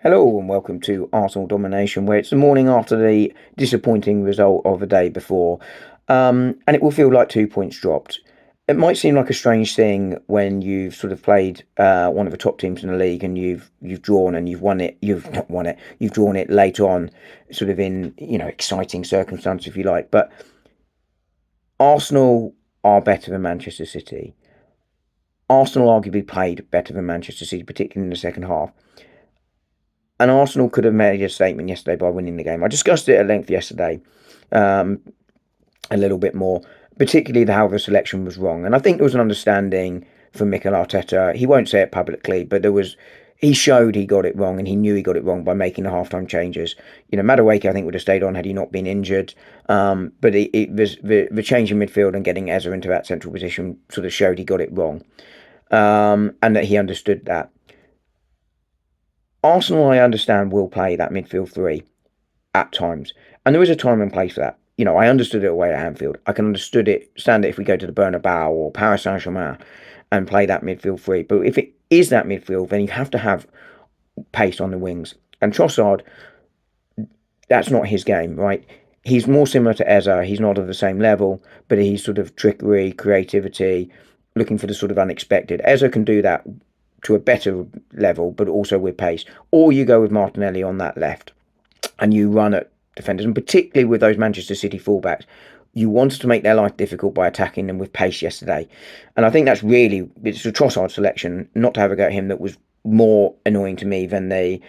Hello and welcome to Arsenal Domination, where it's the morning after the disappointing result of the day before, and it will feel like 2 points dropped. It might seem like a strange thing when you've sort of played one of the top teams in the league and you've drawn and you've won it. You've not won it. You've drawn it late on, sort of in exciting circumstances, if you like. But Arsenal are better than Manchester City. Arsenal arguably played better than Manchester City, particularly in the second half. And Arsenal could have made a statement yesterday by winning the game. I discussed it at length yesterday, um, a little bit more, particularly how the selection was wrong. And I think there was an understanding from Mikel Arteta. He won't say it publicly, but he showed he got it wrong, and he knew he got it wrong by making the halftime changes. Madueke, I think, would have stayed on had he not been injured. But it was the change in midfield and getting Eza into that central position sort of showed he got it wrong, and that he understood that. Arsenal, I understand, will play that midfield three at times, and there is a time and place for that. I understood it away at Anfield. I can stand it if we go to the Bernabeu or Paris Saint-Germain and play that midfield three. But if it is that midfield, then you have to have pace on the wings. And Trossard, that's not his game, right? He's more similar to Eza. He's not of the same level, but he's sort of trickery, creativity, looking for the sort of unexpected. Eza can do that to a better level, but also with pace. Or you go with Martinelli on that left and you run at defenders, and particularly with those Manchester City fullbacks, you wanted to make their life difficult by attacking them with pace yesterday. And I think it's a Trossard selection, not to have a go at him, that was more annoying to me than the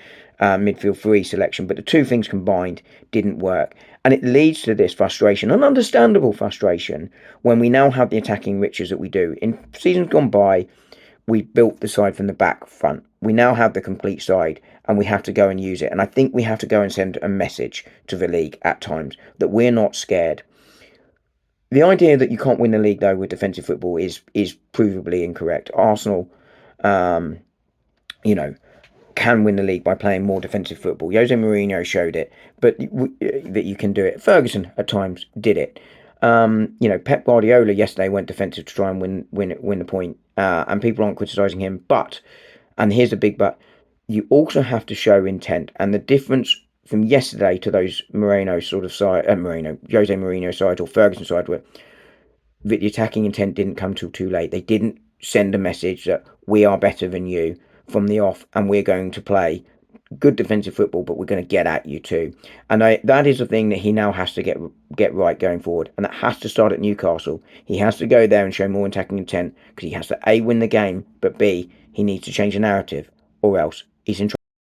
midfield three selection. But the two things combined didn't work. And it leads to this frustration, an understandable frustration, when we now have the attacking riches that we do. In seasons gone by, we built the side from the back front. We now have the complete side and we have to go and use it. And I think we have to go and send a message to the league at times that we're not scared. The idea that you can't win the league, though, with defensive football is provably incorrect. Arsenal, um, you know, can win the league by playing more defensive football. Jose Mourinho showed it, but that you can do it. Ferguson at times did it. Pep Guardiola yesterday went defensive to try and win the point, and people aren't criticising him. And here's the big but: you also have to show intent, and the difference from yesterday to those Jose Mourinho side or Ferguson side, where the attacking intent didn't come till too late. They didn't send a message that we are better than you from the off, and we're going to play good defensive football, but we're going to get at you too. And that is the thing that he now has to get right going forward, and that has to start at Newcastle. He has to go there and show more attacking intent, because he has to A, win the game, but B, he needs to change the narrative, or else he's in trouble.